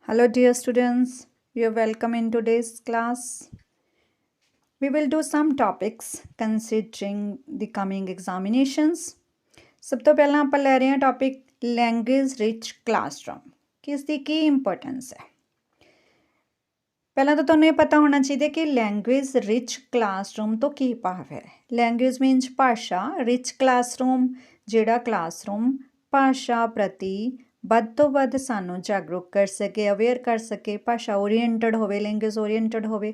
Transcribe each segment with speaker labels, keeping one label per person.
Speaker 1: Hello, dear students. You're welcome in today's class. We will do some topics considering the coming examinations. ਸਭ ਤੋਂ ਪਹਿਲਾਂ ਆਪਾਂ ਲੈ ਰਹੇ ਹਾਂ ਟੌਪਿਕ ਲੈਂਗੁਏਜ ਰਿਚ ਕਲਾਸਰੂਮ ਕਿ ਇਸ ਦੀ ਕੀ ਇੰਪੋਰਟੈਂਸ ਹੈ। ਪਹਿਲਾਂ ਤਾਂ ਤੁਹਾਨੂੰ ਇਹ ਪਤਾ ਹੋਣਾ ਚਾਹੀਦਾ ਕਿ ਲੈਂਗੁਏਜ ਰਿਚ ਕਲਾਸਰੂਮ ਤੋਂ ਕੀ ਭਾਵ ਹੈ। ਲੈਂਗੁਏਜ ਮੀਨਸ ਭਾਸ਼ਾ, ਰਿਚ ਕਲਾਸਰੂਮ ਜਿਹੜਾ ਕਲਾਸਰੂਮ ਭਾਸ਼ਾ ਪ੍ਰਤੀ ਵੱਧ ਤੋਂ ਵੱਧ ਸਾਨੂੰ ਜਾਗਰੂਕ ਕਰ ਸਕੇ, ਅਵੇਅਰ ਕਰ ਸਕੇ, ਭਾਸ਼ਾ ਓਰੀਐਂਟਡ ਹੋਵੇ, ਲੈਂਗੁਏਜ ਓਰੀਐਂਟਡ ਹੋਵੇ।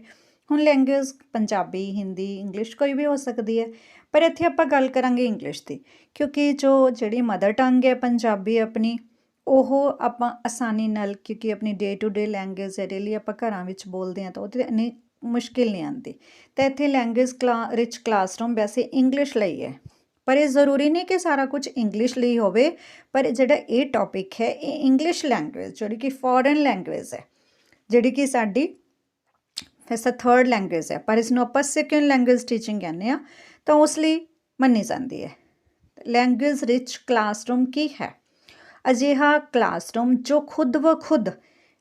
Speaker 1: ਹੁਣ ਲੈਂਗੁਏਜ ਪੰਜਾਬੀ, ਹਿੰਦੀ, ਇੰਗਲਿਸ਼ ਕੋਈ ਵੀ ਹੋ ਸਕਦੀ ਹੈ, ਪਰ ਇੱਥੇ ਆਪਾਂ ਗੱਲ ਕਰਾਂਗੇ ਇੰਗਲਿਸ਼ ਦੀ, ਕਿਉਂਕਿ ਜਿਹੜੀ ਮਦਰ ਟੰਗ ਹੈ ਪੰਜਾਬੀ ਆਪਣੀ, ਉਹ ਆਪਾਂ ਆਸਾਨੀ ਨਾਲ, ਕਿਉਂਕਿ ਆਪਣੀ ਡੇ ਟੂ ਡੇ ਲੈਂਗੁਏਜ ਹੈ, ਡੇਲੀ ਆਪਾਂ ਘਰਾਂ ਵਿੱਚ ਬੋਲਦੇ ਹਾਂ ਤਾਂ ਉਹਦੇ ਇੰਨੀ ਮੁਸ਼ਕਿਲ ਨਹੀਂ ਆਉਂਦੀ। ਤਾਂ ਇੱਥੇ ਲੈਂਗੁਏਜ ਰਿਚ ਕਲਾਸਰੂਮ ਵੈਸੇ ਇੰਗਲਿਸ਼ ਲਈ ਹੈ, ਪਰ ਇਹ ਜ਼ਰੂਰੀ ਨਹੀਂ ਕਿ ਸਾਰਾ ਕੁਝ ਇੰਗਲਿਸ਼ ਲਈ ਹੋਵੇ। ਪਰ ਜਿਹੜਾ ਇਹ ਟੌਪਿਕ ਹੈ ਇਹ ਇੰਗਲਿਸ਼ ਲੈਂਗੁਏਜ ਜਿਹੜੀ ਕਿ ਫੋਰਨ ਲੈਂਗੁਏਜ ਹੈ, ਜਿਹੜੀ ਕਿ ਸਾਡੀ ਵੈਸੇ ਥਰਡ ਲੈਂਗੁਏਜ ਹੈ, ਪਰ ਇਸਨੂੰ ਆਪਾਂ ਸੈਕਿੰਡ ਲੈਂਗੁਏਜ ਟੀਚਿੰਗ ਕਹਿੰਦੇ ਹਾਂ, ਤਾਂ ਉਸ ਲਈ ਮੰਨੀ ਜਾਂਦੀ ਹੈ। ਲੈਂਗੁਏਜ ਰਿਚ ਕਲਾਸਰੂਮ ਕੀ ਹੈ? ਅਜਿਹਾ ਕਲਾਸਰੂਮ ਜੋ ਖੁਦ ਬ ਖੁਦ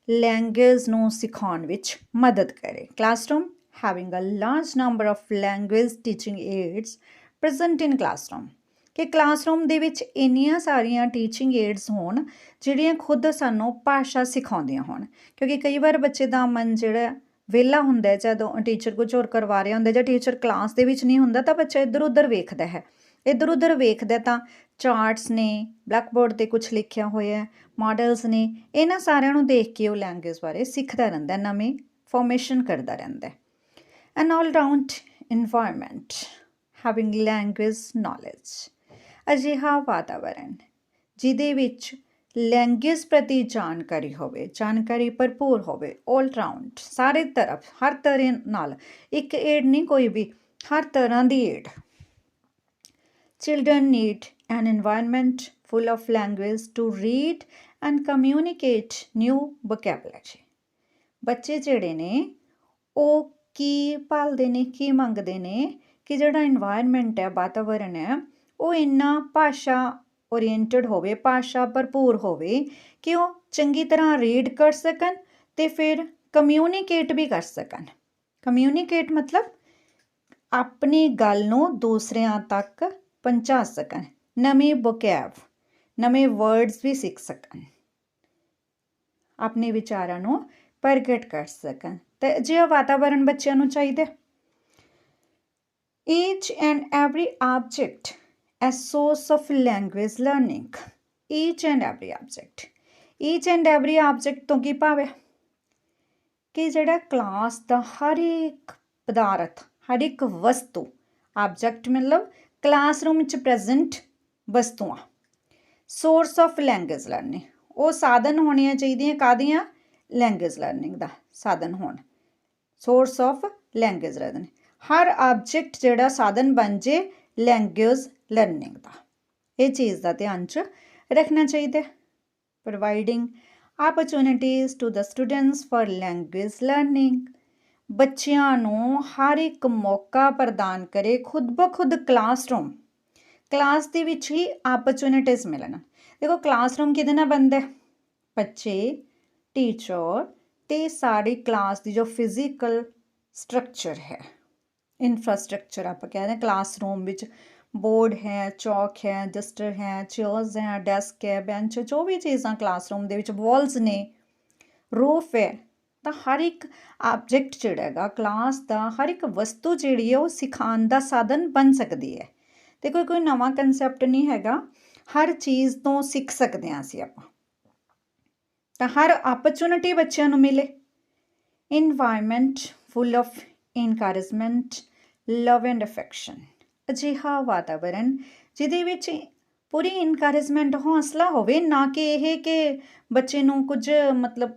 Speaker 1: ਲੈਂਗੁਏਜ ਨੂੰ ਸਿਖਾਉਣ ਵਿੱਚ ਮਦਦ ਕਰੇ। Classroom having a large number of language teaching aids present in classroom, ਕਿ ਕਲਾਸਰੂਮ ਦੇ ਵਿੱਚ ਇੰਨੀਆਂ ਸਾਰੀਆਂ ਟੀਚਿੰਗ ਏਡਸ ਹੋਣ ਜਿਹੜੀਆਂ ਖੁਦ ਸਾਨੂੰ ਭਾਸ਼ਾ ਸਿਖਾਉਂਦੀਆਂ ਹੋਣ। ਕਿਉਂਕਿ ਕਈ ਵਾਰ ਬੱਚੇ ਦਾ ਮਨ ਜਿਹੜਾ ਵਿਹਲਾ ਹੁੰਦਾ ਜਦੋਂ ਟੀਚਰ ਕੁਝ ਹੋਰ ਕਰਵਾ ਰਿਹਾ ਹੁੰਦਾ ਜਾਂ ਟੀਚਰ ਕਲਾਸ ਦੇ ਵਿੱਚ ਨਹੀਂ ਹੁੰਦਾ, ਤਾਂ ਬੱਚਾ ਇੱਧਰ ਉੱਧਰ ਵੇਖਦਾ ਹੈ। ਇੱਧਰ ਉੱਧਰ ਵੇਖਦਾ ਤਾਂ ਚਾਰਟਸ ਨੇ, ਬਲੈਕਬੋਰਡ 'ਤੇ ਕੁਛ ਲਿਖਿਆ ਹੋਇਆ, ਮਾਡਲਸ ਨੇ, ਇਹਨਾਂ ਸਾਰਿਆਂ ਨੂੰ ਦੇਖ ਕੇ ਉਹ ਲੈਂਗੁਏਜ ਬਾਰੇ ਸਿੱਖਦਾ ਰਹਿੰਦਾ, ਨਵੀਂ ਫੋਰਮੇਸ਼ਨ ਕਰਦਾ ਰਹਿੰਦਾ। An all round environment having language knowledge, ਅਜਿਹਾ ਵਾਤਾਵਰਨ ਜਿਹਦੇ ਵਿੱਚ ਲੈਂਗੁਏਜ ਪ੍ਰਤੀ ਜਾਣਕਾਰੀ ਹੋਵੇ, ਜਾਣਕਾਰੀ ਭਰਪੂਰ ਹੋਵੇ, ਆਲ ਰਾਊਂਡ ਸਾਰੇ ਤਰਫ, ਹਰ ਤਰ੍ਹਾਂ ਨਾਲ, ਇੱਕ ਏਡ ਨਹੀਂ ਕੋਈ ਵੀ, ਹਰ ਤਰ੍ਹਾਂ ਦੀ aid. Children need an environment full of language to read and communicate new vocabulary. ਬੱਚੇ ਜਿਹੜੇ ਨੇ ਉਹ ਕੀ ਭਾਲਦੇ ਨੇ, ਕੀ ਮੰਗਦੇ ਨੇ ਕਿ ਜਿਹੜਾ ਇਨਵਾਇਰਮੈਂਟ ਹੈ, ਵਾਤਾਵਰਨ ਹੈ, ਉਹ ਇੰਨਾ ਭਾਸ਼ਾ ਓਰੀਐਂਟਡ ਹੋਵੇ, ਭਾਸ਼ਾ ਭਰਪੂਰ ਹੋਵੇ ਕਿ ਉਹ ਚੰਗੀ ਤਰ੍ਹਾਂ ਰੀਡ ਕਰ ਸਕਣ ਅਤੇ ਫਿਰ ਕਮਿਊਨੀਕੇਟ ਵੀ ਕਰ ਸਕਣ। ਕਮਿਊਨੀਕੇਟ ਮਤਲਬ ਆਪਣੀ ਗੱਲ ਨੂੰ ਦੂਸਰਿਆਂ ਤੱਕ ਪਹੁੰਚਾ ਸਕਣ, ਨਵੀਂ ਵੋਕੈਬ, ਨਵੇਂ ਵਰਡਸ ਵੀ ਸਿੱਖ ਸਕਣ, ਆਪਣੇ ਵਿਚਾਰਾਂ ਨੂੰ ਪ੍ਰਗਟ ਕਰ ਸਕਣ। ਤਾਂ ਅਜਿਹਾ ਵਾਤਾਵਰਨ ਬੱਚਿਆਂ ਨੂੰ ਚਾਹੀਦਾ। ਈਚ ਐਂਡ ਐਵਰੀ ਆਬਜੈਕਟ ਐ source of language learning. Each and every object, each and every object ਤੋਂ ਕੀ ਭਾਵ ਹੈ ਕਿ ਜਿਹੜਾ ਕਲਾਸ ਦਾ ਹਰ ਇੱਕ ਪਦਾਰਥ, ਹਰ ਇੱਕ ਵਸਤੂ, ਆਬਜੈਕਟ ਮਤਲਬ ਕਲਾਸਰੂਮ 'ਚ ਪ੍ਰੈਜ਼ੈਂਟ ਵਸਤੂਆਂ। ਸੋਰਸ ਆਫ ਲੈਂਗੁਏਜ ਲਰਨਿੰਗ, ਉਹ ਸਾਧਨ ਹੋਣੀਆਂ ਚਾਹੀਦੀਆਂ, ਕਾਹਦੀਆਂ? ਲੈਂਗੁਏਜ ਲਰਨਿੰਗ ਦਾ ਸਾਧਨ ਹੋਣ। ਸੋਰਸ ਆਫ ਲੈਂਗੁਏਜ ਲਰਨਿੰਗ, ਹਰ ਆਬਜੈਕਟ ਜਿਹੜਾ ਸਾਧਨ ਬਣ ਜੇ ਲੈਂਗੁਏਜ ਲਰਨਿੰਗ ਦਾ, ਇਹ ਚੀਜ਼ ਦਾ ਧਿਆਨ 'ਚ ਰੱਖਣਾ ਚਾਹੀਦਾ। Providing opportunities to the students for language learning, ਬੱਚਿਆਂ ਨੂੰ ਹਰ ਇੱਕ ਮੌਕਾ ਪ੍ਰਦਾਨ ਕਰੇ ਖੁਦ ਬ ਖੁਦ ਕਲਾਸਰੂਮ, ਕਲਾਸ ਦੇ ਵਿੱਚ ਹੀ ਆਪਰਚੁਨਿਟੀਜ਼ ਮਿਲਣ। ਦੇਖੋ ਕਲਾਸਰੂਮ ਕਿਹਦੇ ਨਾਲ ਬਣਦਾ? ਬੱਚੇ, ਟੀਚਰ ਅਤੇ ਸਾਰੀ ਕਲਾਸ ਦੀ ਜੋ ਫਿਜ਼ੀਕਲ ਸਟਰਕਚਰ ਹੈ, ਇਨਫਰਾਸਟਰਕਚਰ ਆਪਾਂ ਕਹਿ ਰਹੇ ਕਲਾਸਰੂਮ ਵਿੱਚ ਬੋਰਡ ਹੈ, ਚੌਕ ਹੈ, ਜਸਟਰ ਹੈ, ਚੇਅਰਸ ਹੈ, ਡੈਸਕ ਹੈ, ਬੈਂਚ, ਜੋ ਵੀ ਚੀਜ਼ਾਂ ਕਲਾਸਰੂਮ ਦੇ ਵਿੱਚ, ਵਾਲਸ ਨੇ, ਰੂਫ ਹੈ, ਤਾਂ ਹਰ ਇੱਕ ਆਬਜੈਕਟ ਜਿਹੜਾ ਹੈਗਾ ਕਲਾਸ ਦਾ, ਹਰ ਇੱਕ ਵਸਤੂ ਜਿਹੜੀ ਹੈ ਉਹ ਸਿਖਾਉਣ ਦਾ ਸਾਧਨ ਬਣ ਸਕਦੀ ਹੈ। ਅਤੇ ਕੋਈ ਨਵਾਂ ਕੰਸੈਪਟ ਨਹੀਂ ਹੈਗਾ, ਹਰ ਚੀਜ਼ ਤੋਂ ਸਿੱਖ ਸਕਦੇ ਹਾਂ ਅਸੀਂ ਆਪਾਂ, ਤਾਂ ਹਰ ਆਪਰਚੁਨਿਟੀ ਬੱਚਿਆਂ ਨੂੰ ਮਿਲੇ। Environment full of encouragement, love and affection, ਅਜਿਹਾ ਵਾਤਾਵਰਨ ਜਿਹਦੇ ਵਿੱਚ ਪੂਰੀ ਇਨਕਰੇਜਮੈਂਟ, ਹੌਸਲਾ ਹੋਵੇ, ਨਾ ਕਿ ਇਹ ਕਿ ਬੱਚੇ ਨੂੰ ਕੁਝ ਮਤਲਬ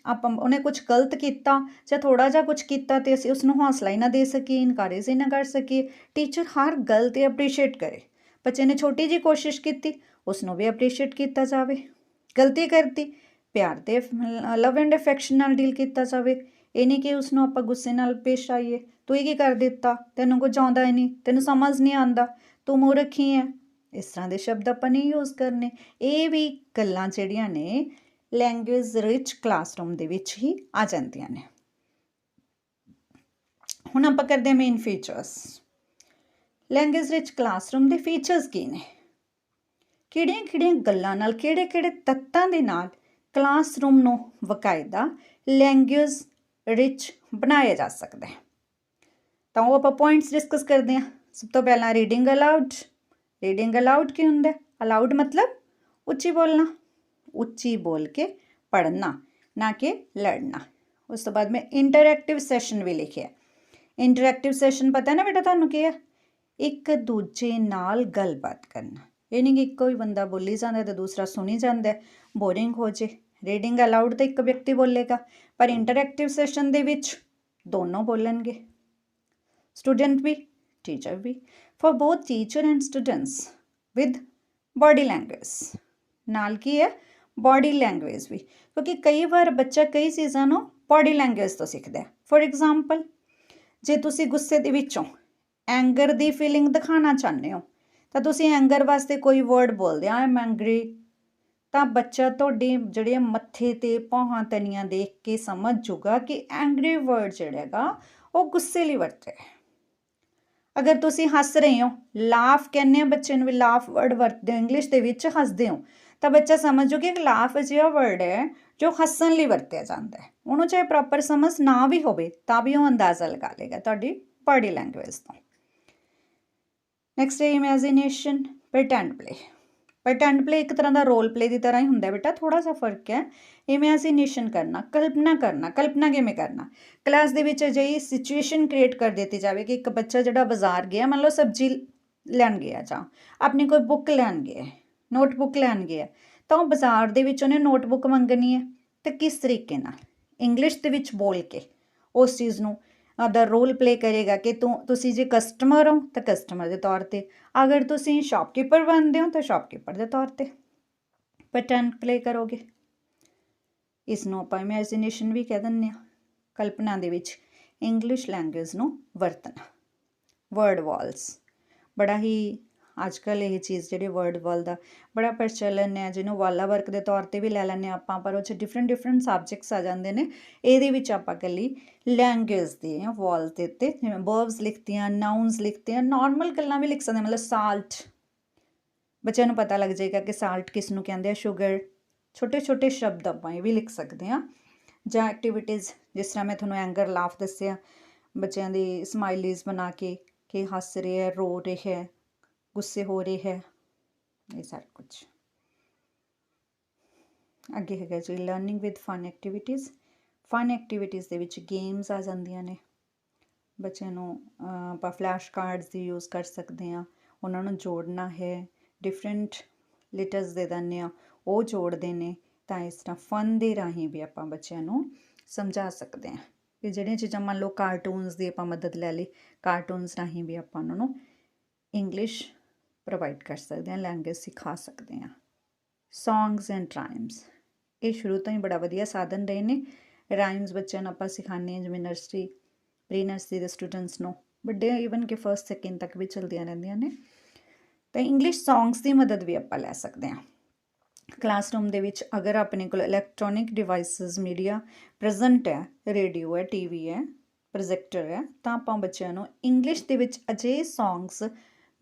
Speaker 1: ਆਪਾਂ ਉਹਨੇ ਕੁਝ ਗਲਤ ਕੀਤਾ ਜਾਂ ਥੋੜ੍ਹਾ ਜਿਹਾ ਕੁਝ ਕੀਤਾ ਅਤੇ ਅਸੀਂ ਉਸਨੂੰ ਹੌਸਲਾ ਹੀ ਨਾ ਦੇ ਸਕੀਏ, ਇਨਕਰੇਜ ਹੀ ਨਾ ਕਰ ਸਕੀਏ। ਟੀਚਰ ਹਰ ਗੱਲ 'ਤੇ ਅਪਰੀਸ਼ੀਏਟ ਕਰੇ। ਬੱਚੇ ਨੇ ਛੋਟੀ ਜਿਹੀ ਕੋਸ਼ਿਸ਼ ਕੀਤੀ, ਉਸਨੂੰ ਵੀ ਅਪਰੀਸ਼ੀਏਟ ਕੀਤਾ ਜਾਵੇ। ਗਲਤੀ ਕਰਤੀ, ਪਿਆਰ ਅਤੇ ਲਵ ਐਂਡ ਅਫੈਕਸ਼ਨ ਨਾਲ ਡੀਲ ਕੀਤਾ ਜਾਵੇ। ਇਹ ਨਹੀਂ ਕਿ ਉਸਨੂੰ ਆਪਾਂ ਗੁੱਸੇ ਨਾਲ ਪੇਸ਼ ਆਈਏ, ਤੂੰ ਹੀ ਕੀ ਕਰ ਦਿੱਤਾ, ਤੈਨੂੰ ਕੁਝ ਆਉਂਦਾ ਹੀ ਨਹੀਂ, ਤੈਨੂੰ ਸਮਝ ਨਹੀਂ ਆਉਂਦਾ, ਤੂੰ ਮੂਰਖ ਹੀ ਹੈ, ਇਸ ਤਰ੍ਹਾਂ ਦੇ ਸ਼ਬਦ ਆਪਾਂ ਨਹੀਂ ਯੂਜ਼ ਕਰਨੇ। ਇਹ ਵੀ ਗੱਲਾਂ ਜਿਹੜੀਆਂ ਨੇ ਲੈਂਗੁਏਜ ਰਿਚ ਕਲਾਸਰੂਮ ਦੇ ਵਿੱਚ ਹੀ ਆ ਜਾਂਦੀਆਂ ਨੇ। ਹੁਣ ਆਪਾਂ ਕਰਦੇ ਹਾਂ main features. Language rich classroom ਦੇ ਫੀਚਰਸ ਕੀ ਨੇ, ਕਿਹੜੀਆਂ ਗੱਲਾਂ ਨਾਲ, ਕਿਹੜੇ ਤੱਤਾਂ ਦੇ ਨਾਲ ਕਲਾਸਰੂਮ ਨੂੰ ਬਕਾਇਦਾ ਲੈਂਗੁਏਜ ਰਿਚ ਬਣਾਇਆ ਜਾ ਸਕਦਾ ਹੈ। ਤਾਂ ਉਹ ਆਪਾਂ ਪੁਆਇੰਟਸ ਡਿਸਕਸ ਕਰਦੇ ਹਾਂ। ਸਭ ਤੋਂ ਪਹਿਲਾਂ ਰੀਡਿੰਗ ਅਲਾਊਡ। ਰੀਡਿੰਗ ਅਲਾਊਡ ਕੀ ਹੁੰਦਾ? ਅਲਾਊਡ ਮਤਲਬ ਉੱਚੀ ਬੋਲਣਾ, ਉੱਚੀ ਬੋਲ ਕੇ ਪੜ੍ਹਨਾ, ਨਾ ਕਿ ਲੜਨਾ। ਉਸ ਤੋਂ ਬਾਅਦ ਮੈਂ ਇੰਟਰੈਕਟਿਵ ਸੈਸ਼ਨ ਵੀ ਲਿਖਿਆ। ਇੰਟਰੈਕਟਿਵ ਸੈਸ਼ਨ ਪਤਾ ਨਾ ਬੇਟਾ ਤੁਹਾਨੂੰ ਕੀ ਹੈ? ਇੱਕ ਦੂਜੇ ਨਾਲ ਗੱਲਬਾਤ ਕਰਨਾ। ਇਹ ਨਹੀਂ ਕਿ ਇੱਕੋ ਹੀ ਬੰਦਾ ਬੋਲੀ ਜਾਂਦਾ ਅਤੇ ਦੂਸਰਾ ਸੁਣੀ ਜਾਂਦਾ, ਬੋਰਿੰਗ ਹੋ ਜੇ। ਰੀਡਿੰਗ ਅਲਾਊਡ ਤਾਂ ਇੱਕ ਵਿਅਕਤੀ ਬੋਲੇਗਾ, ਪਰ ਇੰਟਰੈਕਟਿਵ ਸੈਸ਼ਨ ਦੇ ਵਿੱਚ ਦੋਨੋਂ ਬੋਲਣਗੇ, ਸਟੂਡੈਂਟ ਵੀ ਟੀਚਰ ਵੀ। For both teacher and students with body language. ਨਾਲ ਕੀ ਹੈ? ਬੋਡੀ ਲੈਂਗੁਏਜ ਵੀ, ਕਿਉਂਕਿ ਕਈ ਵਾਰ ਬੱਚਾ ਕਈ ਚੀਜ਼ਾਂ ਨੂੰ ਬੋਡੀ ਲੈਂਗੁਏਜ ਤੋਂ ਸਿੱਖਦਾ। ਫੋਰ ਐਗਜ਼ਾਮਪਲ, ਜੇ ਤੁਸੀਂ ਗੁੱਸੇ ਦੇ ਵਿੱਚੋਂ ਐਂਗਰ ਦੀ ਫੀਲਿੰਗ ਦਿਖਾਉਣਾ ਚਾਹੁੰਦੇ ਹੋ ਤਾਂ ਤੁਸੀਂ ਐਂਗਰ ਵਾਸਤੇ ਕੋਈ ਵਰਡ ਬੋਲਦੇ ਆ, ਆਈ ਐਮ ਐਂਗਰੀ, ਤਾਂ ਬੱਚਾ ਤੁਹਾਡੀ ਜਿਹੜੇ ਮੱਥੇ 'ਤੇ ਭੌਹਾਂ ਤਨੀਆਂ ਦੇਖ ਕੇ ਸਮਝ ਜੂਗਾ ਕਿ ਐਂਗਰੀ ਵਰਡ ਜਿਹੜਾ ਹੈਗਾ ਉਹ ਗੁੱਸੇ ਲਈ ਵਰਤਿਆ। ਅਗਰ ਤੁਸੀਂ ਹੱਸ ਰਹੇ ਹੋ, ਲਾਫ ਕਹਿੰਦੇ ਆ ਬੱਚੇ ਨੂੰ ਵੀ, ਲਾਫ ਵਰਡ ਵਰਤਦੇ ਹੋ ਇੰਗਲਿਸ਼ ਦੇ ਵਿੱਚ, ਹੱਸਦੇ ਹੋ, ਤਾਂ ਬੱਚਾ ਸਮਝ ਜੂ ਕਿ ਲਾਫ ਅਜਿਹਾ ਵਰਡ ਹੈ ਜੋ ਹੱਸਣ ਲਈ ਵਰਤਿਆ ਜਾਂਦਾ ਹੈ। ਉਹਨੂੰ ਚਾਹੇ ਪ੍ਰੋਪਰ ਸਮਝ ਨਾ ਵੀ ਹੋਵੇ ਤਾਂ ਵੀ ਉਹ ਅੰਦਾਜ਼ਾ ਲਗਾ ਲੇਗਾ ਤੁਹਾਡੀ ਬੋਡੀ ਲੈਂਗੁਏਜ ਤੋਂ। ਨੈਕਸਟ ਹੈ imagination, pretend play. Pretend play ਇੱਕ ਤਰ੍ਹਾਂ ਦਾ ਰੋਲ ਪਲੇ ਦੀ ਤਰ੍ਹਾਂ ਹੀ ਹੁੰਦਾ ਬੇਟਾ, ਥੋੜ੍ਹਾ ਜਿਹਾ ਫਰਕ ਹੈ। ਇਮੈਜੀਨੇਸ਼ਨ ਕਰਨਾ, ਕਲਪਨਾ ਕਰਨਾ। ਕਲਪਨਾ ਕਿਵੇਂ ਕਰਨਾ? ਕਲਾਸ ਦੇ ਵਿੱਚ ਅਜਿਹੀ ਸਿਚੁਏਸ਼ਨ ਕ੍ਰੀਏਟ ਕਰ ਦਿੱਤੀ ਜਾਵੇ ਕਿ ਇੱਕ ਬੱਚਾ ਜਿਹੜਾ ਬਾਜ਼ਾਰ ਗਿਆ, ਮੰਨ ਲਓ ਸਬਜ਼ੀ ਲੈਣ ਗਿਆ ਜਾਂ ਆਪਣੀ ਕੋਈ ਬੁੱਕ ਲੈਣ ਗਿਆ, ਨੋਟਬੁੱਕ ਲੈਣ ਗਿਆ, ਤਾਂ ਉਹ ਬਾਜ਼ਾਰ ਦੇ ਵਿੱਚ ਉਹਨੇ ਨੋਟਬੁੱਕ ਮੰਗਣੀ ਹੈ, ਅਤੇ ਕਿਸ ਤਰੀਕੇ ਨਾਲ ਇੰਗਲਿਸ਼ ਦੇ ਵਿੱਚ ਬੋਲ ਕੇ ਉਸ ਚੀਜ਼ ਨੂੰ ਦਾ ਰੋਲ ਪਲੇ ਕਰੇਗਾ ਕਿ ਤੁਸੀਂ ਜੇ ਕਸਟਮਰ ਹੋ ਤਾਂ ਕਸਟਮਰ ਦੇ ਤੌਰ 'ਤੇ, ਅਗਰ ਤੁਸੀਂ ਸ਼ੌਪਕੀਪਰ ਬਣਦੇ ਹੋ ਤਾਂ ਸ਼ੌਪਕੀਪਰ ਦੇ ਤੌਰ 'ਤੇ ਪ੍ਰਟੈਂਡ ਪਲੇ ਕਰੋਗੇ। ਇਸ ਨੂੰ ਆਪਾਂ ਇਮੈਜੀਨੇਸ਼ਨ ਵੀ ਕਹਿ ਦਿੰਦੇ ਹਾਂ। ਕਲਪਨਾ ਦੇ ਵਿੱਚ ਇੰਗਲਿਸ਼ ਲੈਂਗੁਏਜ ਨੂੰ ਵਰਤਣਾ। ਵਰਡ ਵਾਲਸ, ਬੜਾ ਹੀ ਅੱਜ ਕੱਲ੍ਹ ਇਹ ਚੀਜ਼ ਜਿਹੜੀ ਵਰਡ ਵਾਲ ਦਾ ਬੜਾ ਪ੍ਰਚਲਨ ਹੈ, ਜਿਹਨੂੰ ਵਾਲਾ ਵਰਕ ਦੇ ਤੌਰ 'ਤੇ ਵੀ ਲੈ ਲੈਂਦੇ ਹਾਂ ਆਪਾਂ, ਪਰ ਉਹ 'ਚ ਡਿਫਰੈਂਟ ਸਬਜੈਕਟਸ ਆ ਜਾਂਦੇ ਨੇ। ਇਹਦੇ ਵਿੱਚ ਆਪਾਂ ਇਕੱਲੀ ਲੈਂਗੁਏਜ ਦੇ ਵਾਲ ਦੇ ਉੱਤੇ ਜਿਵੇਂ ਵਰਬਸ ਲਿਖਤੀਆਂ, ਨਾਊਨਸ ਲਿਖਤੀਆਂ, ਨਾਰਮਲ ਗੱਲਾਂ ਵੀ ਲਿਖ ਸਕਦੇ, ਮਤਲਬ ਸਾਲਟ, ਬੱਚਿਆਂ ਨੂੰ ਪਤਾ ਲੱਗ ਜਾਏਗਾ ਕਿ ਸਾਲਟ ਕਿਸ ਨੂੰ ਕਹਿੰਦੇ ਆ, ਸ਼ੂਗਰ। ਛੋਟੇ ਸ਼ਬਦ ਆਪਾਂ ਇਹ ਵੀ ਲਿਖ ਸਕਦੇ ਹਾਂ। ਜਾਂ ਐਕਟੀਵਿਟੀਜ਼, ਜਿਸ ਤਰ੍ਹਾਂ ਮੈਂ ਤੁਹਾਨੂੰ ਐਂਗਰ, ਲਾਫ ਦੱਸਿਆ, ਬੱਚਿਆਂ ਦੀ ਸਮਾਈਲੀਜ਼ ਬਣਾ ਕੇ ਕਿ ਹੱਸ ਰਿਹਾ, ਰੋ ਰਿਹਾ ਹੈ, ਗੁੱਸੇ ਹੋ ਰਹੇ ਹੈ, ਇਹ ਸਾਰਾ ਕੁਛ। ਅੱਗੇ ਹੈਗਾ ਜੀ learning with fun activities. Fun activities ਦੇ ਵਿੱਚ ਗੇਮਸ ਆ ਜਾਂਦੀਆਂ ਨੇ। ਬੱਚਿਆਂ ਨੂੰ ਆਪਾਂ ਫਲੈਸ਼ ਕਾਰਡਸ ਦੀ ਯੂਜ਼ ਕਰ ਸਕਦੇ ਹਾਂ, ਉਹਨਾਂ ਨੂੰ ਜੋੜਨਾ ਹੈ, ਡਿਫਰੈਂਟ ਲੈਟਰਸ ਦੇ ਦਿੰਦੇ ਹਾਂ, ਉਹ ਜੋੜਦੇ ਨੇ। ਤਾਂ ਇਸ ਤਰ੍ਹਾਂ ਫਨ ਦੇ ਰਾਹੀਂ ਵੀ ਆਪਾਂ ਬੱਚਿਆਂ ਨੂੰ ਸਮਝਾ ਸਕਦੇ ਹਾਂ ਕਿ ਜਿਹੜੀਆਂ ਚੀਜ਼ਾਂ, ਮੰਨ ਲਓ ਕਾਰਟੂਨਸ ਦੀ ਆਪਾਂ ਮਦਦ ਲੈ ਲਈ, ਕਾਰਟੂਨਸ ਰਾਹੀਂ ਵੀ ਆਪਾਂ ਉਹਨਾਂ ਨੂੰ ਇੰਗਲਿਸ਼ ਪ੍ਰੋਵਾਈਡ ਕਰ ਸਕਦੇ ਹਾਂ, ਲੈਂਗੁਏਜ ਸਿਖਾ ਸਕਦੇ ਹਾਂ। ਸੌਂਗਸ ਐਂਡ ਰਾਈਮਸ, ਇਹ ਸ਼ੁਰੂ ਤੋਂ ਹੀ ਬੜਾ ਵਧੀਆ ਸਾਧਨ ਰਹੇ ਨੇ। ਰਾਈਮਸ ਬੱਚਿਆਂ ਨੂੰ ਆਪਾਂ ਸਿਖਾਉਂਦੇ ਹਾਂ, ਜਿਵੇਂ ਨਰਸਰੀ, ਪ੍ਰੀ ਨਰਸਰੀ ਦੇ ਸਟੂਡੈਂਟਸ ਨੂੰ, ਵੱਡੇ ਈਵਨ ਕਿ ਫਸਟ ਸੈਕਿੰਡ ਤੱਕ ਵੀ ਚਲਦੀਆਂ ਰਹਿੰਦੀਆਂ ਨੇ। ਤਾਂ ਇੰਗਲਿਸ਼ ਸੌਂਗਸ ਦੀ ਮਦਦ ਵੀ ਆਪਾਂ ਲੈ ਸਕਦੇ ਹਾਂ। ਕਲਾਸਰੂਮ ਦੇ ਵਿੱਚ ਅਗਰ ਆਪਣੇ ਕੋਲ ਇਲੈਕਟ੍ਰੋਨਿਕ ਡਿਵਾਈਸਿਸ, ਮੀਡੀਆ ਪ੍ਰੈਜ਼ੈਂਟ ਹੈ, ਰੇਡੀਓ ਹੈ, TV ਹੈ, ਪ੍ਰੋਜੈਕਟਰ ਹੈ, ਤਾਂ ਆਪਾਂ ਬੱਚਿਆਂ ਨੂੰ ਇੰਗਲਿਸ਼ ਦੇ ਵਿੱਚ ਅਜਿਹੇ ਸੌਂਗਸ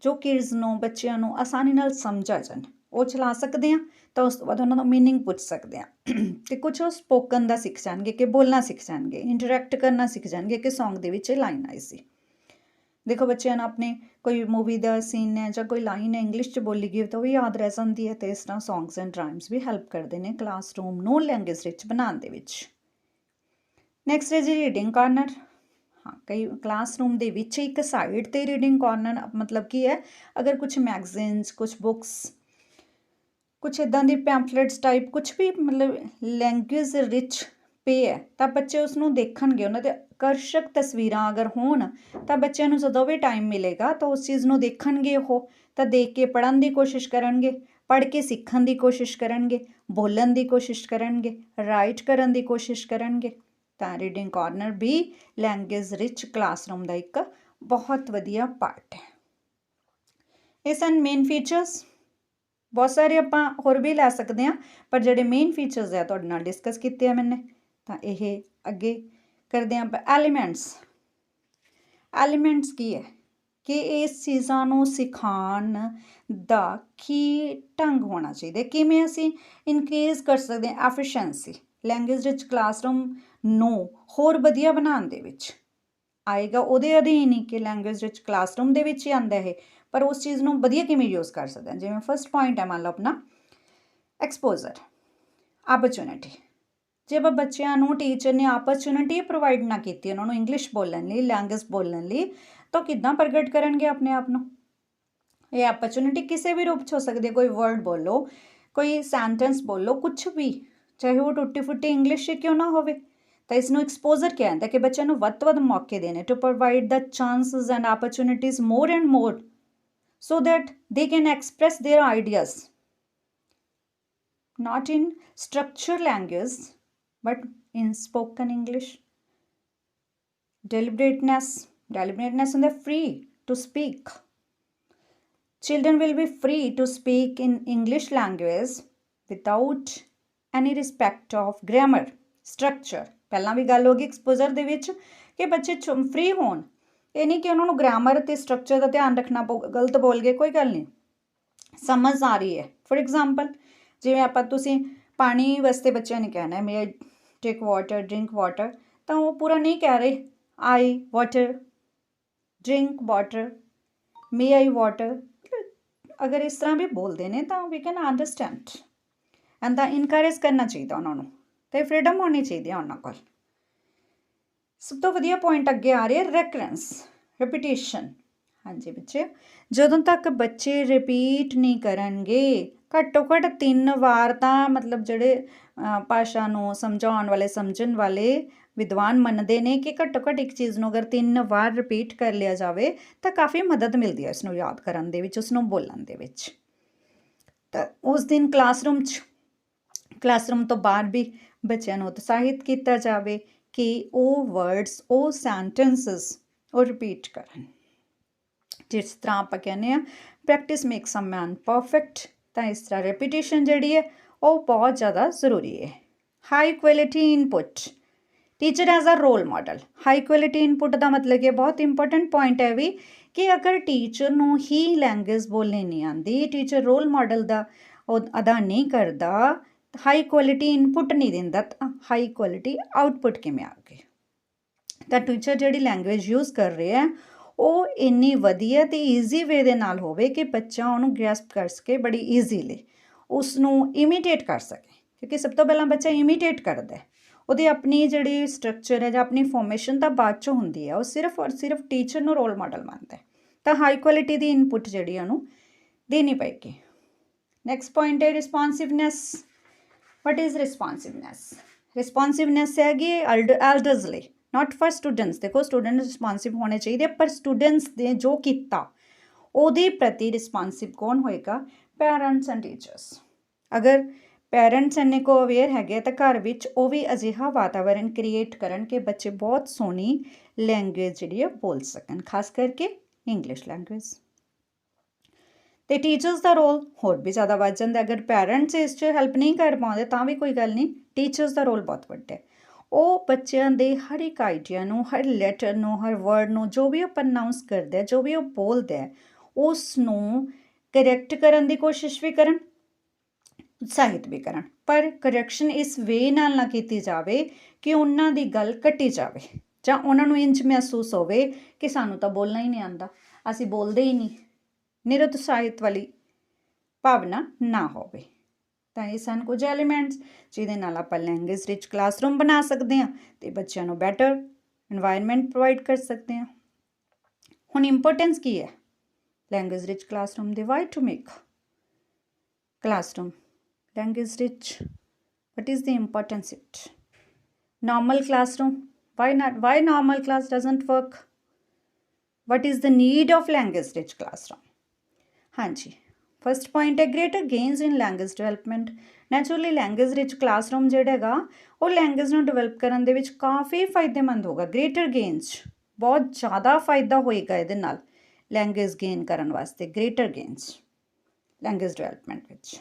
Speaker 1: ਜੋ ਕਿਡਸ ਨੂੰ, ਬੱਚਿਆਂ ਨੂੰ ਆਸਾਨੀ ਨਾਲ ਸਮਝ ਆ ਜਾਣ, ਉਹ ਚਲਾ ਸਕਦੇ ਹਾਂ। ਤਾਂ ਉਸ ਤੋਂ ਬਾਅਦ ਉਹਨਾਂ ਦਾ ਮੀਨਿੰਗ ਪੁੱਛ ਸਕਦੇ ਹਾਂ ਅਤੇ ਕੁਛ ਉਹ ਸਪੋਕਨ ਦਾ ਸਿੱਖ ਜਾਣਗੇ ਕਿ ਬੋਲਣਾ ਸਿੱਖ ਜਾਣਗੇ, ਇੰਟਰੈਕਟ ਕਰਨਾ ਸਿੱਖ ਜਾਣਗੇ ਕਿ ਸੌਂਗ ਦੇ ਵਿੱਚ ਇਹ ਲਾਈਨ ਆਈ ਸੀ। ਦੇਖੋ ਬੱਚਿਆਂ ਨੂੰ ਆਪਣੇ ਕੋਈ ਮੂਵੀ ਦਾ ਸੀਨ ਹੈ ਜਾਂ ਕੋਈ ਲਾਈਨ ਹੈ ਇੰਗਲਿਸ਼ 'ਚ ਬੋਲੀ ਗਈ ਤਾਂ ਉਹ ਵੀ ਯਾਦ ਰਹਿ ਜਾਂਦੀ ਹੈ। ਅਤੇ ਇਸ ਤਰ੍ਹਾਂ ਸੌਂਗਸ ਐਂਡ ਰਾਈਮਸ ਵੀ ਹੈਲਪ ਕਰਦੇ ਨੇ ਕਲਾਸਰੂਮ ਨੂੰ ਲੈਂਗੁਏਜ ਰਿਚ ਬਣਾਉਣ ਦੇ ਵਿੱਚ। ਨੈਕਸਟ ਹੈ ਜੀ ਰੀਡਿੰਗ ਕਾਰਨਰ। ਹਾਂ, ਕਈ ਕਲਾਸਰੂਮ ਦੇ ਵਿੱਚ ਇੱਕ ਸਾਈਡ 'ਤੇ ਰੀਡਿੰਗ ਕਾਰਨਰ ਮਤਲਬ ਕੀ ਹੈ, ਅਗਰ ਕੁਛ ਮੈਗਜ਼ੀਨਸ, ਕੁਛ ਬੁੱਕਸ, ਕੁਛ ਇੱਦਾਂ ਦੀ ਪੈਂਫਲੇਟਸ ਟਾਈਪ ਕੁਛ ਵੀ ਮਤਲਬ ਲੈਂਗੁਏਜ ਰਿਚ ਪੇ ਹੈ, ਤਾਂ ਬੱਚੇ ਉਸ ਨੂੰ ਦੇਖਣਗੇ। ਉਹਨਾਂ ਦੇ ਆਕਰਸ਼ਕ ਤਸਵੀਰਾਂ ਅਗਰ ਹੋਣ ਤਾਂ ਬੱਚਿਆਂ ਨੂੰ ਜਦੋਂ ਵੀ ਟਾਈਮ ਮਿਲੇਗਾ ਤਾਂ ਉਸ ਚੀਜ਼ ਨੂੰ ਦੇਖਣਗੇ, ਉਹ ਤਾਂ ਦੇਖ ਕੇ ਪੜ੍ਹਨ ਦੀ ਕੋਸ਼ਿਸ਼ ਕਰਨਗੇ, ਪੜ੍ਹ ਕੇ ਸਿੱਖਣ ਦੀ ਕੋਸ਼ਿਸ਼ ਕਰਨਗੇ, ਬੋਲਣ ਦੀ ਕੋਸ਼ਿਸ਼ ਕਰਨਗੇ, ਰਾਈਟ ਕਰਨ ਦੀ ਕੋਸ਼ਿਸ਼ ਕਰਨਗੇ। ਤਾਂ ਰੀਡਿੰਗ ਕਾਰਨਰ ਵੀ ਲੈਂਗੁਏਜ ਰਿਚ ਕਲਾਸਰੂਮ ਦਾ ਇੱਕ ਬਹੁਤ ਵਧੀਆ ਪਾਰਟ ਹੈ। ਇਹ ਸਨ ਮੇਨ ਫੀਚਰਸ। बहुत सारे ਆਪਾਂ ਹੋਰ ਵੀ ਲੈ ਸਕਦੇ ਹਾਂ, ਪਰ ਜਿਹੜੇ ਮੇਨ ਫੀਚਰਸ ਹੈ ਤੁਹਾਡੇ ਨਾਲ ਡਿਸਕਸ ਕੀਤੇ ਆ ਮੈਨੇ। ਤਾਂ ਇਹ ਅੱਗੇ ਕਰਦੇ ਹਾਂ ਆਪਾਂ ਐਲੀਮੈਂਟਸ। ਐਲੀਮੈਂਟਸ ਕੀ ਹੈ ਕਿ ਇਸ ਚੀਜ਼ਾਂ ਨੂੰ ਸਿਖਾਉਣ ਦਾ ਕੀ ਢੰਗ ਹੋਣਾ ਚਾਹੀਦਾ, ਕਿਵੇਂ ਅਸੀਂ ਇਨਕਰੀਜ਼ ਕਰ ਸਕਦੇ ਹਾਂ ਐਫੀਸ਼ੀਐਂਸੀ ਲੈਂਗੁਏਜ ਰਿਚ ਕਲਾਸਰੂਮ ਨੂੰ ਹੋਰ ਵਧੀਆ ਬਣਾਉਣ ਦੇ ਵਿੱਚ ਆਏਗਾ। ਉਹਦੇ ਅਧੀਨ ਹੀ ਕਿ ਲੈਂਗੁਏਜ ਰਿਚ ਕਲਾਸਰੂਮ ਦੇ ਵਿੱਚ ਹੀ ਆਉਂਦਾ ਇਹ, ਪਰ ਉਸ ਚੀਜ਼ ਨੂੰ ਵਧੀਆ ਕਿਵੇਂ ਯੂਜ਼ ਕਰ ਸਕਦੇ ਹਾਂ। ਜਿਵੇਂ ਫਸਟ ਪੁਆਇੰਟ ਹੈ ਮੰਨ ਲਓ ਆਪਣਾ ਐਕਸਪੋਜ਼ਰ, ਆਪਰਚੁਨਿਟੀ। ਜੇ ਆਪਾਂ ਬੱਚਿਆਂ ਨੂੰ ਟੀਚਰ ਨੇ ਆਪਰਚੁਨਿਟੀ ਪ੍ਰੋਵਾਈਡ ਨਾ ਕੀਤੀ ਉਹਨਾਂ ਨੂੰ ਇੰਗਲਿਸ਼ ਬੋਲਣ ਲਈ, ਲੈਂਗੁਏਜ ਬੋਲਣ ਲਈ, ਤਾਂ ਕਿੱਦਾਂ ਪ੍ਰਗਟ ਕਰਨਗੇ ਆਪਣੇ ਆਪ ਨੂੰ। ਇਹ ਆਪਰਚੁਨਿਟੀ ਕਿਸੇ ਵੀ ਰੂਪ 'ਚ ਹੋ ਸਕਦੀ ਹੈ। ਕੋਈ ਵਰਡ ਬੋਲੋ, ਕੋਈ ਸੈਂਟੈਂਸ ਬੋਲੋ, ਕੁਛ ਵੀ, ਚਾਹੇ ਉਹ ਟੁੱਟੀ ਫੁੱਟੀ ਇੰਗਲਿਸ਼ ਕਿਉਂ ਨਾ ਹੋਵੇ। ਤਾਂ ਇਸ ਨੂੰ ਐਕਸਪੋਜ਼ਰ ਕਿਹਾ ਜਾਂਦਾ ਕਿ ਬੱਚਿਆਂ ਨੂੰ ਵੱਧ ਤੋਂ ਵੱਧ ਮੌਕੇ ਦੇਣੇ, to provide the chances and opportunities more and more so that they can express their ideas not in structured language but in spoken English. Deliberateness and they're free to speak. Children will be free to speak in English language without any respect of grammar, structure. ਪਹਿਲਾਂ ਵੀ ਗੱਲ ਹੋ ਗਈ exposure ਦੇ ਵਿੱਚ ਕਿ ਬੱਚੇ free ਹੋਣ, ਇਹ ਨਹੀਂ ਕਿ ਉਹਨਾਂ ਨੂੰ ਗ੍ਰਾਮਰ ਅਤੇ ਸਟਰਕਚਰ ਦਾ ਧਿਆਨ ਰੱਖਣਾ ਪਊਗਾ, ਗਲਤ ਬੋਲ ਗਏ ਕੋਈ ਗੱਲ ਨਹੀਂ, ਸਮਝ ਆ ਰਹੀ ਹੈ। ਫੋਰ ਐਗਜ਼ਾਮਪਲ ਜਿਵੇਂ ਆਪਾਂ ਤੁਸੀਂ ਪਾਣੀ ਵਾਸਤੇ ਬੱਚਿਆਂ ਨੇ ਕਹਿਣਾ ਮੇ ਆਈ ਟੇਕ ਵਾਟਰ, ਡਰਿੰਕ ਵਾਟਰ, ਤਾਂ ਉਹ ਪੂਰਾ ਨਹੀਂ ਕਹਿ ਰਹੇ ਆਈ ਵਾਟਰ, ਡਰਿੰਕ ਵਾਟਰ, ਮੇ ਆਈ ਵਾਟਰ। ਅਗਰ ਇਸ ਤਰ੍ਹਾਂ ਵੀ ਬੋਲਦੇ ਨੇ ਤਾਂ ਵੀ ਕੈਨ ਅੰਡਰਸਟੈਂਡ ਐਂਡ ਤਾਂ ਇਨਕਰੇਜ ਕਰਨਾ ਚਾਹੀਦਾ ਉਹਨਾਂ ਨੂੰ, ਅਤੇ ਫਰੀਡਮ ਹੋਣੀ ਚਾਹੀਦੀ ਹੈ ਉਹਨਾਂ ਕੋਲ। ਸਭ ਤੋਂ ਵਧੀਆ ਪੁਆਇੰਟ ਅੱਗੇ ਆ ਰਿਹਾ ਰੈਕਰੈਂਸ, ਰਿਪੀਟੇਸ਼ਨ। ਹਾਂਜੀ ਬੱਚੇ, ਜਦੋਂ ਤੱਕ ਬੱਚੇ ਰਿਪੀਟ ਨਹੀਂ ਕਰਨਗੇ ਘੱਟੋ ਘੱਟ 3 ਵਾਰ, ਤਾਂ ਮਤਲਬ ਜਿਹੜੇ ਭਾਸ਼ਾ ਨੂੰ ਸਮਝਾਉਣ ਵਾਲੇ, ਸਮਝਣ ਵਾਲੇ ਵਿਦਵਾਨ ਮੰਨਦੇ ਨੇ ਕਿ ਘੱਟੋ ਘੱਟ ਇੱਕ ਚੀਜ਼ ਨੂੰ ਅਗਰ 3 ਵਾਰ ਰਿਪੀਟ ਕਰ ਲਿਆ ਜਾਵੇ ਤਾਂ ਕਾਫੀ ਮਦਦ ਮਿਲਦੀ ਹੈ ਇਸਨੂੰ ਯਾਦ ਕਰਨ ਦੇ ਵਿੱਚ, ਉਸਨੂੰ ਬੋਲਣ ਦੇ ਵਿੱਚ। ਤਾਂ ਉਸ ਦਿਨ ਕਲਾਸਰੂਮ ਤੋਂ ਬਾਹਰ ਵੀ ਬੱਚਿਆਂ ਨੂੰ ਉਤਸ਼ਾਹਿਤ ਕੀਤਾ ਜਾਵੇ ਕਿ ਉਹ ਵਰਡਸ, ਉਹ ਸੈਂਟੈਂਸਸ ਉਹ ਰਿਪੀਟ ਕਰਨ। ਜਿਸ ਤਰ੍ਹਾਂ ਆਪਾਂ ਕਹਿੰਦੇ ਹਾਂ practice makes a man perfect, ਤਾਂ ਇਸ ਤਰ੍ਹਾਂ ਰੈਪੀਟੇਸ਼ਨ ਜਿਹੜੀ ਹੈ ਉਹ ਬਹੁਤ ਜ਼ਿਆਦਾ ਜ਼ਰੂਰੀ ਹੈ। High quality input, teacher as a role model. High quality input ਦਾ ਮਤਲਬ ਕਿ ਬਹੁਤ ਇੰਪੋਰਟੈਂਟ ਪੁਆਇੰਟ ਹੈ ਵੀ ਕਿ ਅਗਰ ਟੀਚਰ ਨੂੰ ਹੀ ਲੈਂਗੁਏਜ ਬੋਲਣੀ ਨਹੀਂ ਆਉਂਦੀ, ਟੀਚਰ ਰੋਲ ਮਾਡਲ ਦਾ ਉਹ ਅਦਾ ਨਹੀਂ ਕਰਦਾ, ਹਾਈ ਕੁਆਲਿਟੀ ਇਨਪੁਟ ਨਹੀਂ ਦਿੰਦਾ, ਤਾਂ ਹਾਈ ਕੁਆਲਿਟੀ ਆਊਟਪੁੱਟ ਕਿਵੇਂ ਆਉਗੀ। ਤਾਂ ਟੀਚਰ ਜਿਹੜੀ ਲੈਂਗੁਏਜ ਯੂਜ਼ ਕਰ ਰਿਹਾ ਹੈ ਉਹ ਇੰਨੀ ਵਧੀਆ ਅਤੇ ਈਜ਼ੀ ਵੇ ਦੇ ਨਾਲ ਹੋਵੇ ਕਿ ਬੱਚਾ ਉਹਨੂੰ ਗ੍ਰੈਸਪ ਕਰ ਸਕੇ ਬੜੀ ਈਜ਼ੀਲੀ, ਉਸ ਨੂੰ ਇਮੀਟੇਟ ਕਰ ਸਕੇ। ਕਿਉਂਕਿ ਸਭ ਤੋਂ ਪਹਿਲਾਂ ਬੱਚਾ ਇਮੀਟੇਟ ਕਰਦਾ, ਉਹਦੀ ਆਪਣੀ ਜਿਹੜੀ ਸਟਰਕਚਰ ਹੈ ਜਾਂ ਆਪਣੀ ਫੋਰਮੇਸ਼ਨ ਤਾਂ ਬਾਅਦ 'ਚੋਂ ਹੁੰਦੀ ਹੈ, ਉਹ ਸਿਰਫ ਔਰ ਸਿਰਫ ਟੀਚਰ ਨੂੰ ਰੋਲ ਮਾਡਲ ਮੰਨਦਾ। ਤਾਂ ਹਾਈ ਕੁਆਲਿਟੀ ਦੀ ਇਨਪੁਟ ਜਿਹੜੀ ਉਹਨੂੰ ਦੇਣੀ ਪਏਗੀ। ਨੈਕਸਟ ਪੁਆਇੰਟ ਹੈ ਰਿਸਪੋਂਸਿਵਨੈਸ। What is ਰਿਸਪੋਂਸਿਵਨੈਸ? ਰਿਸਪੋਂਸਿਵਨੈਸ ਹੈਗੀ ਐਲਡਰਸ ਲਈ, ਨਾਟ ਫॉर ਸਟੂਡੈਂਟਸ। ਦੇਖੋ ਸਟੂਡੈਂਟ ਰਿਸਪੋਂਸਿਵ ਹੋਣੇ ਚਾਹੀਦੇ, ਪਰ ਸਟੂਡੈਂਟਸ ਨੇ ਜੋ ਕੀਤਾ ਉਹਦੇ ਪ੍ਰਤੀ ਰਿਸਪੋਂਸਿਵ ਕੌਣ ਹੋਏਗਾ? Parents and teachers. ਅਗਰ ਪੈਰੈਂਟਸ ਇੰਨੇ ਕੋ ਅਵੇਅਰ ਹੈਗੇ ਤਾਂ ਘਰ ਵਿੱਚ ਉਹ ਵੀ ਅਜਿਹਾ ਵਾਤਾਵਰਨ ਕ੍ਰੀਏਟ ਕਰਨ ਕਿ ਬੱਚੇ ਬਹੁਤ ਸੋਹਣੀ ਲੈਂਗੁਏਜ ਜਿਹੜੀ ਹੈ ਬੋਲ ਸਕਣ, ਖਾਸ ਕਰਕੇ ਇੰਗਲਿਸ਼ ਲੈਂਗੁਏਜ। ਅਤੇ ਟੀਚਰਸ ਦਾ ਰੋਲ ਹੋਰ ਵੀ ਜ਼ਿਆਦਾ ਵੱਧ ਜਾਂਦਾ। ਅਗਰ ਪੈਰੈਂਟਸ ਇਸ 'ਚ ਹੈਲਪ ਨਹੀਂ ਕਰ ਪਾਉਂਦੇ ਤਾਂ ਵੀ ਕੋਈ ਗੱਲ ਨਹੀਂ, ਟੀਚਰਸ ਦਾ ਰੋਲ ਬਹੁਤ ਵੱਡਾ। ਉਹ ਬੱਚਿਆਂ ਦੇ ਹਰ ਇੱਕ ਆਈਡੀਆ ਨੂੰ, ਹਰ ਲੈਟਰ ਨੂੰ, ਹਰ ਵਰਡ ਨੂੰ, ਜੋ ਵੀ ਉਹ ਪ੍ਰਨਾਊਂਸ ਕਰਦਾ, ਜੋ ਵੀ ਉਹ ਬੋਲਦਾ, ਉਸ ਨੂੰ ਕਰੈਕਟ ਕਰਨ ਦੀ ਕੋਸ਼ਿਸ਼ ਵੀ ਕਰਨ, ਉਤਸ਼ਾਹਿਤ ਵੀ ਕਰਨ। ਪਰ ਕਰੈਕਸ਼ਨ ਇਸ ਵੇ ਨਾਲ ਨਾ ਕੀਤੀ ਜਾਵੇ ਕਿ ਉਹਨਾਂ ਦੀ ਗੱਲ ਕੱਟੀ ਜਾਵੇ ਜਾਂ ਉਹਨਾਂ ਨੂੰ ਇੰਝ ਮਹਿਸੂਸ ਹੋਵੇ ਕਿ ਸਾਨੂੰ ਤਾਂ ਬੋਲਣਾ ਹੀ ਨਹੀਂ ਆਉਂਦਾ, ਅਸੀਂ ਬੋਲਦੇ ਹੀ ਨਹੀਂ, ਨਿਰਉਤਸ਼ਾਹਿਤ ਵਾਲੀ ਭਾਵਨਾ ਨਾ ਹੋਵੇ। ਤਾਂ ਇਹ ਸਨ ਕੁਝ ਐਲੀਮੈਂਟਸ ਜਿਹਦੇ ਨਾਲ ਆਪਾਂ ਲੈਂਗੁਏਜ ਰਿਚ ਕਲਾਸਰੂਮ ਬਣਾ ਸਕਦੇ ਹਾਂ ਅਤੇ ਬੱਚਿਆਂ ਨੂੰ ਬੈਟਰ ਇਨਵਾਇਰਮੈਂਟ ਪ੍ਰੋਵਾਈਡ ਕਰ ਸਕਦੇ ਹਾਂ। ਹੁਣ ਇੰਪੋਰਟੈਂਸ ਕੀ ਹੈ ਲੈਂਗੁਏਜ ਰਿਚ ਕਲਾਸਰੂਮ ਦੇ? Why to make classroom language rich? What is the importance it? Normal classroom, why not? Why normal class doesn't work? What is the need of language rich classroom? ਹਾਂਜੀ, first point ਹੈ greater gains in language development. Naturally language rich classroom ਜਿਹੜਾ ਹੈਗਾ ਉਹ language ਨੂੰ develop ਕਰਨ ਦੇ ਵਿੱਚ ਕਾਫੀ ਫਾਇਦੇਮੰਦ ਹੋਗਾ। ਗ੍ਰੇਟਰ ਗੇਨਸ, ਬਹੁਤ ਜ਼ਿਆਦਾ ਫਾਇਦਾ ਹੋਏਗਾ ਇਹਦੇ ਨਾਲ ਲੈਂਗੁਏਜ ਗੇਨ ਕਰਨ ਵਾਸਤੇ। Greater gains language development which.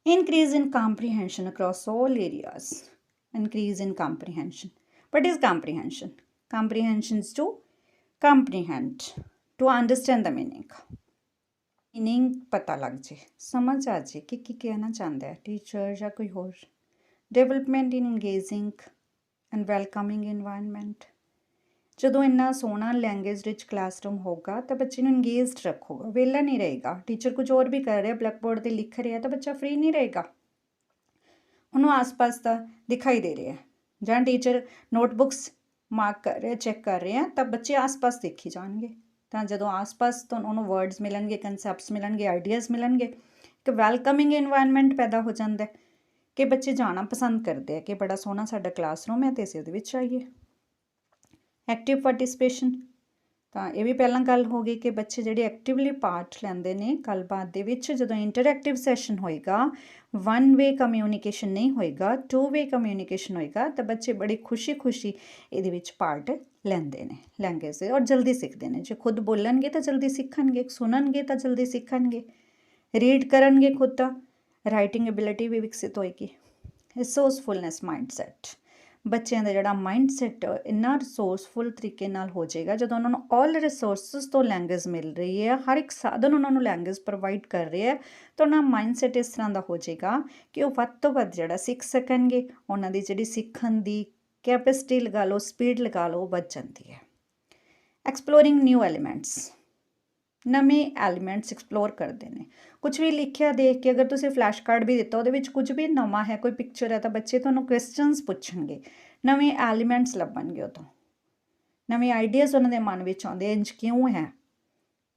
Speaker 1: Increase in comprehension across all areas. Increase in comprehension. What is comprehension? Comprehension is to comprehend, to understand the meaning. Meaning पता लग जाए, समझ आ जाए कि कहना चाहता है टीचर या कोई होर। Development in engaging and welcoming environment. ਜਦੋਂ ਇੰਨਾ ਸੋਹਣਾ ਲੈਂਗੁਏਜ ਰਿਚ ਕਲਾਸਰੂਮ ਹੋਊਗਾ ਤਾਂ ਬੱਚੇ ਨੂੰ ਇੰਗੇਜਡ ਰੱਖੂਗਾ, ਵਿਹਲਾ ਨਹੀਂ ਰਹੇਗਾ। ਟੀਚਰ ਕੁਝ ਹੋਰ ਵੀ ਕਰ ਰਿਹਾ, ਬਲੈਕ ਬੋਰਡ 'ਤੇ ਲਿਖ ਰਿਹਾ ਤਾਂ ਬੱਚਾ ਫ੍ਰੀ ਨਹੀਂ ਰਹੇਗਾ, ਉਹਨੂੰ ਆਸ-ਪਾਸ ਦਾ ਦਿਖਾਈ ਦੇ ਰਿਹਾ। ਜਾਂ ਟੀਚਰ ਨੋਟਬੁੱਕਸ ਮਾਰਕ ਕਰ ਰਿਹਾ, ਚੈੱਕ ਕਰ ਰਿਹਾ ਤਾਂ ਬੱਚੇ ਆਸ-ਪਾਸ ਦੇਖੀ ਜਾਣਗੇ। ਤਾਂ ਜਦੋਂ ਆਸ-ਪਾਸ ਤੋਂ ਉਹਨੂੰ ਵਰਡਸ ਮਿਲਣਗੇ, ਕਨਸੈਪਟਸ ਮਿਲਣਗੇ, ਆਈਡੀਆਜ਼ ਮਿਲਣਗੇ, ਇੱਕ ਵੈਲਕਮਿੰਗ ਇਨਵਾਇਰਨਮੈਂਟ ਪੈਦਾ ਹੋ ਜਾਂਦਾ ਕਿ ਬੱਚੇ ਜਾਣਾ ਪਸੰਦ ਕਰਦੇ ਆ ਕਿ ਬੜਾ ਸੋਹਣਾ ਸਾਡਾ ਕਲਾਸਰੂਮ ਹੈ ਅਤੇ ਅਸੀਂ ਉਹਦੇ ਵਿੱਚ ਆਈਏ। ਐਕਟਿਵ ਪਾਰਟੀਸਪੇਸ਼ਨ, ਤਾਂ ਇਹ ਵੀ ਪਹਿਲਾਂ ਗੱਲ ਹੋ ਗਈ ਕਿ ਬੱਚੇ ਜਿਹੜੇ ਐਕਟਿਵਲੀ ਪਾਰਟ ਲੈਂਦੇ ਨੇ ਗੱਲਬਾਤ ਦੇ ਵਿੱਚ। ਜਦੋਂ ਇੰਟਰੈਕਟਿਵ ਸੈਸ਼ਨ ਹੋਏਗਾ, ਵਨ ਵੇ ਕਮਿਊਨੀਕੇਸ਼ਨ ਨਹੀਂ ਹੋਏਗਾ, ਟੂ ਵੇ ਕਮਿਊਨੀਕੇਸ਼ਨ ਹੋਏਗਾ ਤਾਂ ਬੱਚੇ ਬੜੀ ਖੁਸ਼ੀ ਇਹਦੇ ਵਿੱਚ ਪਾਰਟ ਲੈਂਦੇ ਨੇ ਲੈਂਗੁਏਜ ਦੇ, ਔਰ ਜਲਦੀ ਸਿੱਖਦੇ ਨੇ। ਜੇ ਖੁਦ ਬੋਲਣਗੇ ਤਾਂ ਜਲਦੀ ਸਿੱਖਣਗੇ, ਸੁਣਨਗੇ ਤਾਂ ਜਲਦੀ ਸਿੱਖਣਗੇ, ਰੀਡ ਕਰਨਗੇ ਖੁਦ ਤਾਂ ਰਾਈਟਿੰਗ ਐਬਿਲਿਟੀ ਵੀ ਵਿਕਸਿਤ ਹੋਏਗੀ। ਰਿਸੋਰਸਫੁਲਨੈਸ ਮਾਈਂਡਸੈਟ, ਬੱਚਿਆਂ ਦਾ ਜਿਹੜਾ ਮਾਈਂਡਸੈਟ ਇੰਨਾ ਰਿਸੋਰਸਫੁਲ ਤਰੀਕੇ ਨਾਲ ਹੋ ਜਾਏਗਾ ਜਦੋਂ ਉਹਨਾਂ ਨੂੰ ਆਲ ਰਿਸੋਰਸਿਸ ਤੋਂ ਲੈਂਗੁਏਜ ਮਿਲ ਰਹੀ ਹੈ, ਹਰ ਇੱਕ ਸਾਧਨ ਉਹਨਾਂ ਨੂੰ ਲੈਂਗੁਏਜ ਪ੍ਰੋਵਾਈਡ ਕਰ ਰਿਹਾ ਹੈ, ਤਾਂ ਉਹਨਾਂ ਦਾ ਮਾਈਂਡਸੈਟ ਇਸ ਤਰ੍ਹਾਂ ਦਾ ਹੋ ਜਾਏਗਾ ਕਿ ਉਹ ਵੱਧ ਤੋਂ ਵੱਧ ਜਿਹੜਾ ਸਿੱਖ ਸਕਣਗੇ। ਉਹਨਾਂ ਦੀ ਜਿਹੜੀ ਸਿੱਖਣ ਦੀ ਕੈਪੈਸਿਟੀ ਲਗਾ ਲਓ, ਸਪੀਡ ਲਗਾ ਲਓ, ਉਹ ਵੱਧ ਜਾਂਦੀ ਹੈ। ਐਕਸਪਲੋਰਿੰਗ ਨਿਊ ਐਲੀਮੈਂਟਸ, ਨਵੇਂ ਐਲੀਮੈਂਟਸ ਐਕਸਪਲੋਰ ਕਰਦੇ ਨੇ। ਕੁਝ ਵੀ ਲਿਖਿਆ ਦੇਖ ਕੇ ਅਗਰ ਤੁਸੀਂ ਫਲੈਸ਼ ਕਾਰਡ ਵੀ ਦਿੱਤਾ, ਉਹਦੇ ਵਿੱਚ ਕੁਝ ਵੀ ਨਵਾਂ ਹੈ, ਕੋਈ ਪਿਕਚਰ ਹੈ, ਤਾਂ ਬੱਚੇ ਤੁਹਾਨੂੰ ਕੁਐਸਚਨਸ ਪੁੱਛਣਗੇ, ਨਵੇਂ ਐਲੀਮੈਂਟਸ ਲੱਭਣਗੇ, ਉਹ ਤੋਂ ਨਵੇਂ ਆਈਡੀਆਜ਼ ਉਹਨਾਂ ਦੇ ਮਨ ਵਿੱਚ ਆਉਂਦੇ, ਇੰਝ ਕਿਉਂ ਹੈ।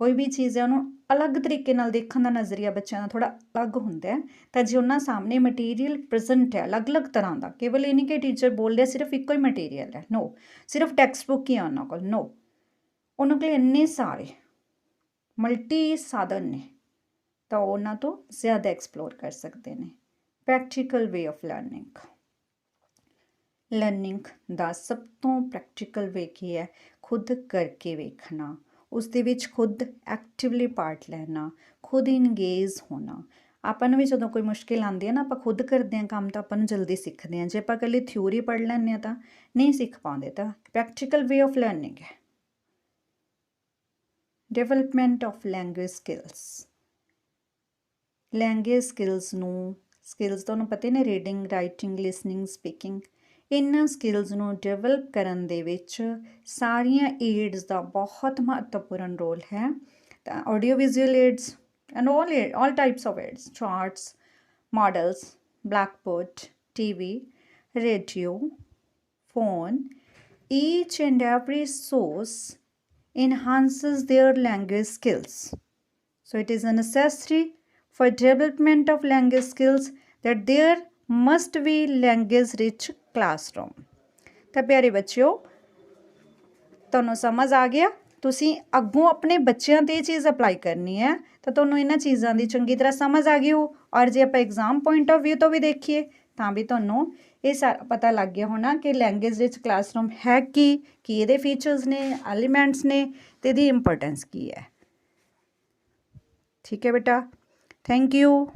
Speaker 1: ਕੋਈ ਵੀ ਚੀਜ਼ ਹੈ ਉਹਨੂੰ ਅਲੱਗ ਤਰੀਕੇ ਨਾਲ ਦੇਖਣ ਦਾ ਨਜ਼ਰੀਆ ਬੱਚਿਆਂ ਦਾ ਥੋੜ੍ਹਾ ਅਲੱਗ ਹੁੰਦਾ ਹੈ। ਤਾਂ ਜੇ ਉਹਨਾਂ ਸਾਹਮਣੇ ਮਟੀਰੀਅਲ ਪ੍ਰੈਜ਼ੈਂਟ ਹੈ ਅਲੱਗ-ਅਲੱਗ ਤਰ੍ਹਾਂ ਦਾ, ਕੇਵਲ ਇਹ ਨਹੀਂ ਕਿ ਟੀਚਰ ਬੋਲ ਰਿਹਾ ਸਿਰਫ ਇੱਕੋ ਹੀ ਮਟੀਰੀਅਲ ਹੈ, ਨੋ, ਸਿਰਫ ਟੈਕਸਟ ਬੁੱਕ ਹੀ ਆ ਉਹਨਾਂ ਕੋਲ, ਨੋ, ਉਹਨਾਂ ਕੋਲ ਇੰਨੇ ਸਾਰੇ ਮਲਟੀ ਸਾਧਨ ਨੇ ਤਾਂ ਉਹ ਉਹਨਾਂ ਤੋਂ ਜ਼ਿਆਦਾ ਐਕਸਪਲੋਰ ਕਰ ਸਕਦੇ ਨੇ। Practical way of learning, learning ਦਾ ਸਭ ਤੋਂ ਪ੍ਰੈਕਟੀਕਲ ਵੇ ਕੀ ਹੈ? ਖੁਦ ਕਰਕੇ ਵੇਖਣਾ, ਉਸ ਦੇ ਵਿੱਚ ਖੁਦ ਐਕਟਿਵਲੀ ਪਾਰਟ ਲੈਣਾ, ਖੁਦ ਇੰਗੇਜ ਹੋਣਾ। ਆਪਾਂ ਨੂੰ ਵੀ ਜਦੋਂ ਕੋਈ ਮੁਸ਼ਕਿਲ ਆਉਂਦੀ ਹੈ ਨਾ, ਆਪਾਂ ਖੁਦ ਕਰਦੇ ਹਾਂ ਕੰਮ ਤਾਂ ਆਪਾਂ ਨੂੰ ਜਲਦੀ ਸਿੱਖਦੇ ਹਾਂ। ਜੇ ਆਪਾਂ ਇਕੱਲੀ ਥਿਊਰੀ ਪੜ੍ਹ ਲੈਂਦੇ ਹਾਂ ਤਾਂ ਨਹੀਂ ਸਿੱਖ ਪਾਉਂਦੇ। ਤਾਂ ਪ੍ਰੈਕਟੀਕਲ ਵੇ ਆਫ ਲਰਨਿੰਗ ਹੈ। Development of language skills, language skills ਤੁਹਾਨੂੰ ਪਤਾ ਨੇ, ਰੀਡਿੰਗ, ਰਾਈਟਿੰਗ, ਲਿਸਨਿੰਗ, ਸਪੀਕਿੰਗ, ਇਹਨਾਂ ਸਕਿੱਲਸ ਨੂੰ ਡਿਵੈਲਪ ਕਰਨ ਦੇ ਵਿੱਚ ਸਾਰੀਆਂ ਏਡਸ ਦਾ ਬਹੁਤ ਮਹੱਤਵਪੂਰਨ ਰੋਲ ਹੈ। ਤਾਂ audio visual AIDS and all types of aids, charts, models, blackboard, TV, radio, phone, each and every source enhances their language skills. So it is necessary for development of language skills that there must be language rich classroom. ਤਾਂ ਪਿਆਰੇ ਬੱਚਿਓ, ਤੁਹਾਨੂੰ ਸਮਝ ਆ ਗਿਆ? ਤੁਸੀਂ ਅੱਗੋਂ ਆਪਣੇ ਬੱਚਿਆਂ 'ਤੇ ਇਹ ਚੀਜ਼ ਅਪਲਾਈ ਕਰਨੀ ਹੈ ਤਾਂ ਤੁਹਾਨੂੰ ਇਹਨਾਂ ਚੀਜ਼ਾਂ ਦੀ ਚੰਗੀ ਤਰ੍ਹਾਂ ਸਮਝ ਆ ਗਈ ਹੋ। ਔਰ ਜੇ ਆਪਾਂ ਐਗਜ਼ਾਮ ਪੁਆਇੰਟ ਆਫ ਵਿਊ ਤੋਂ ਵੀ ਦੇਖੀਏ ਤਾਂ ਵੀ ਤੁਹਾਨੂੰ ਇਹ ਸਾਰਾ ਪਤਾ ਲੱਗ ਗਿਆ ਹੋਣਾ ਕਿ ਲੈਂਗੁਏਜ ਵਿੱਚ ਕਲਾਸਰੂਮ ਹੈ ਕੀ ਇਹਦੇ ਫੀਚਰਸ ਨੇ, ਐਲੀਮੈਂਟਸ ਨੇ ਅਤੇ ਇਹਦੀ ਇੰਪੋਰਟੈਂਸ ਕੀ ਹੈ। ਠੀਕ ਹੈ ਬੇਟਾ, ਥੈਂਕ ਯੂ।